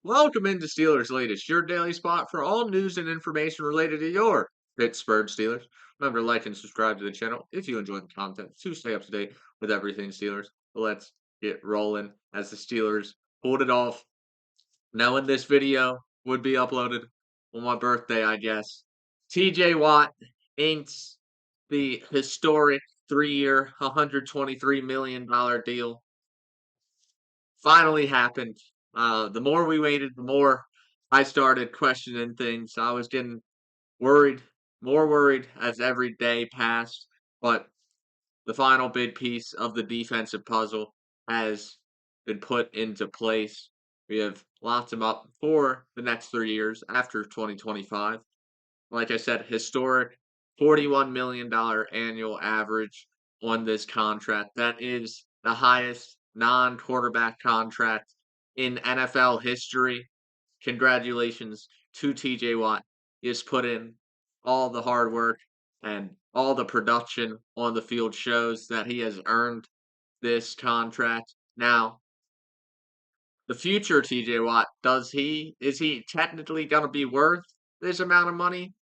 Welcome into Steelers Latest, your daily spot for all news and information related to your Pittsburgh Steelers. Remember to like and subscribe to the channel if you enjoy the content to stay up to date with everything Steelers. But let's get rolling as the Steelers pulled it off. Knowing this video would be uploaded on my birthday, I guess. TJ Watt inks the historic 3-year, $123 million deal. Finally happened. The more we waited, the more I started questioning things. I was getting worried, more worried as every day passed. But the final big piece of the defensive puzzle has been put into place. We have locked him up for the next 3 years after 2025. Like I said, historic $41 million annual average on this contract. That is the highest non-quarterback contract in NFL history. Congratulations to TJ Watt. He has put in all the hard work and all the production on the field shows that he has earned this contract. Now, the future TJ Watt, is he technically going to be worth this amount of money?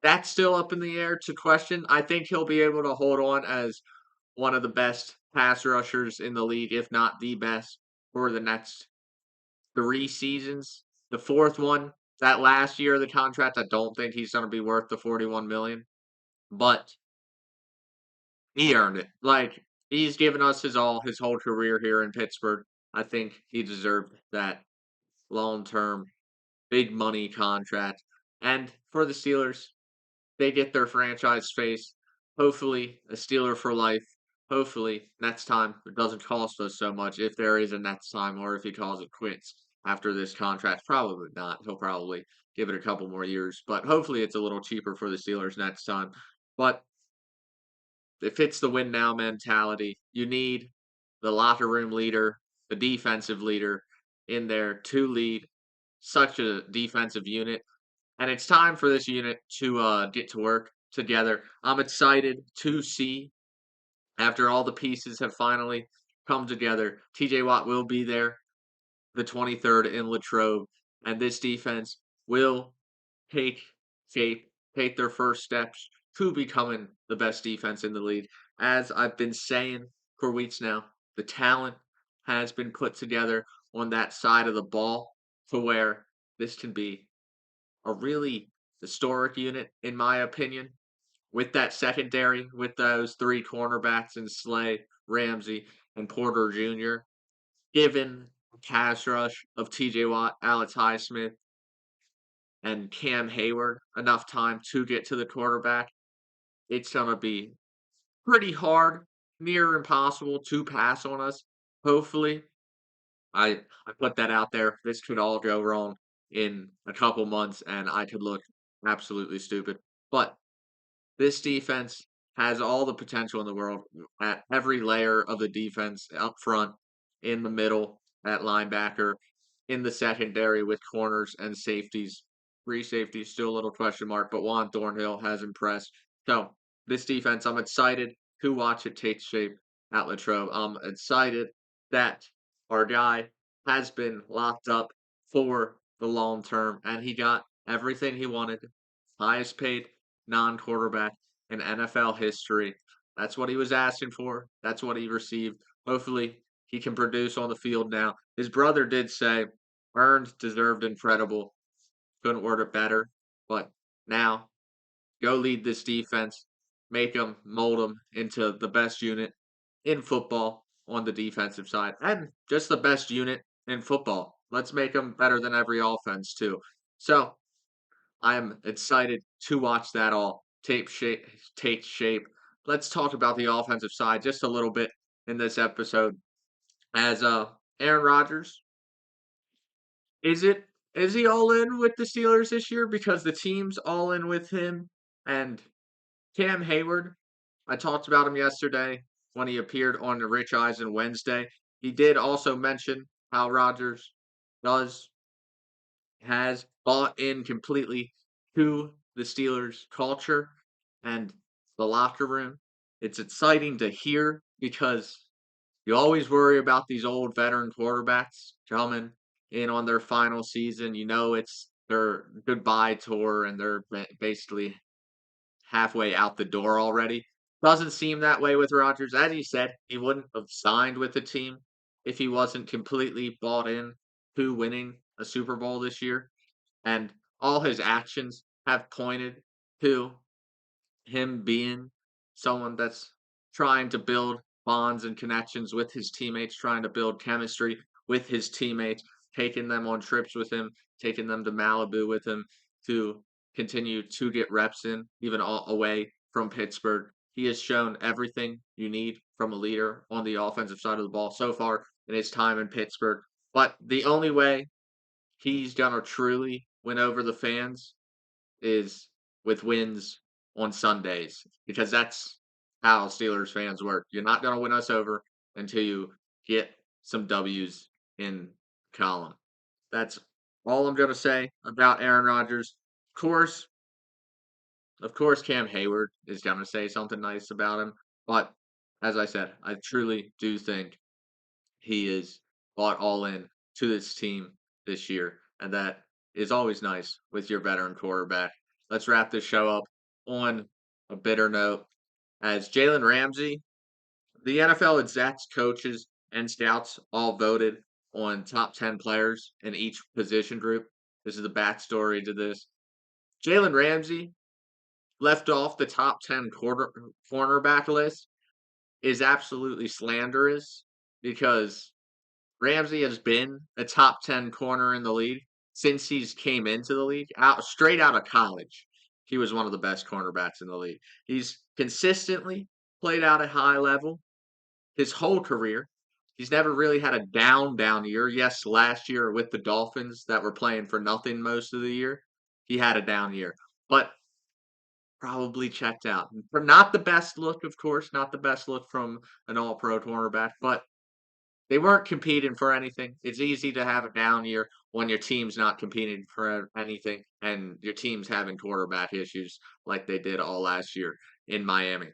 That's still up in the air to question. I think he'll be able to hold on as one of the best pass rushers in the league, if not the best, for the next 3 seasons. The fourth one, that last year of the contract, I don't think he's going to be worth the 41 million, but he earned it. Like, he's given us his all, his whole career here in Pittsburgh. I think he deserved that long-term, big money contract. And for the Steelers, they get their franchise face. Hopefully, a Steeler for life. Hopefully, next time it doesn't cost us so much if there is a next time or if he calls it quits after this contract. Probably not. He'll probably give it a couple more years, but hopefully it's a little cheaper for the Steelers next time. But it fits the win now mentality. You need the locker room leader, the defensive leader in there to lead such a defensive unit. And it's time for this unit to get to work together. I'm excited to see after all the pieces have finally come together. TJ Watt will be there the 23rd in Latrobe, and this defense will take shape, take their first steps to becoming the best defense in the league. As I've been saying for weeks now, the talent has been put together on that side of the ball to where this can be a really historic unit, in my opinion, with that secondary, with those three cornerbacks in Slay, Ramsey, and Porter Jr., given the pass rush of TJ Watt, Alex Highsmith, and Cam Hayward enough time to get to the quarterback, it's going to be pretty hard, near impossible to pass on us. Hopefully, I put that out there. This could all go wrong in a couple months, and I could look absolutely stupid. But this defense has all the potential in the world at every layer of the defense, up front, in the middle, at linebacker, in the secondary with corners and safeties. Free safety, still a little question mark, but Juan Thornhill has impressed. So, this defense, I'm excited to watch it take shape at Latrobe. I'm excited that our guy has been locked up for the long term, and he got everything he wanted. Highest paid non-quarterback in NFL history. That's what he was asking for. That's what he received. Hopefully, he can produce on the field now. His brother did say, earned, deserved, incredible. Couldn't word it better. But now, go lead this defense. Make them, mold them into the best unit in football on the defensive side. And just the best unit in football. Let's make them better than every offense, too. So, I'm excited to watch that all take shape. Let's talk about the offensive side just a little bit in this episode. As Aaron Rodgers, is it is he all in with the Steelers this year because the team's all in with him? And Cam Hayward, I talked about him yesterday when he appeared on the Rich Eisen Wednesday. He did also mention how Rodgers does has bought in completely to the Steelers culture and the locker room. It's exciting to hear because you always worry about these old veteran quarterbacks coming in on their final season. You know, it's their goodbye tour and they're basically halfway out the door already. Doesn't seem that way with Rodgers. As you said, he wouldn't have signed with the team if he wasn't completely bought in to winning a Super Bowl this year. And all his actions have pointed to him being someone that's trying to build bonds and connections with his teammates, trying to build chemistry with his teammates, taking them on trips with him, taking them to Malibu with him to continue to get reps in, even all away from Pittsburgh. He has shown everything you need from a leader on the offensive side of the ball so far in his time in Pittsburgh. But the only way he's going to truly win over the fans is with wins on Sundays because that's how Steelers fans work. You're not going to win us over until you get some W's in column. That's all I'm going to say about Aaron Rodgers. Of course, of course, Cam Hayward is going to say something nice about him, but as I said, I truly do think he is bought all in to this team this year, and that is always nice with your veteran quarterback. Let's wrap this show up on a bitter note. As Jalen Ramsey, the NFL execs, coaches, and scouts all voted on top 10 players in each position group. This is the backstory to this. Jalen Ramsey, left off the top 10 cornerback list, is absolutely slanderous because Ramsey has been a top 10 corner in the league since he's came into the league, straight out of college. He was one of the best cornerbacks in the league. He's consistently played out at high level his whole career. He's never really had a down year. Yes, last year with the Dolphins that were playing for nothing most of the year, he had a down year, but probably checked out. Not the best look, of course, not the best look from an all-pro cornerback, but they weren't competing for anything. It's easy to have a down year when your team's not competing for anything and your team's having quarterback issues like they did all last year in Miami.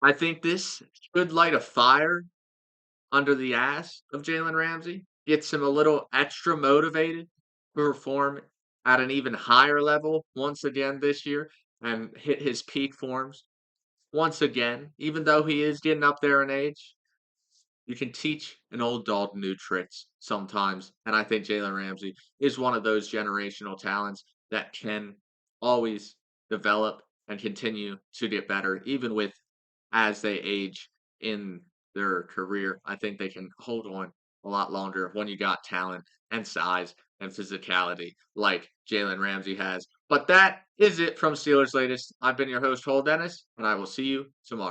I think this should light a fire under the ass of Jalen Ramsey, gets him a little extra motivated to perform at an even higher level once again this year and hit his peak forms once again, even though he is getting up there in age. You can teach an old dog new tricks sometimes, and I think Jalen Ramsey is one of those generational talents that can always develop and continue to get better, even with as they age in their career. I think they can hold on a lot longer when you got talent and size and physicality like Jalen Ramsey has. But that is it from Steelers Latest. I've been your host, Cole Denis, and I will see you tomorrow.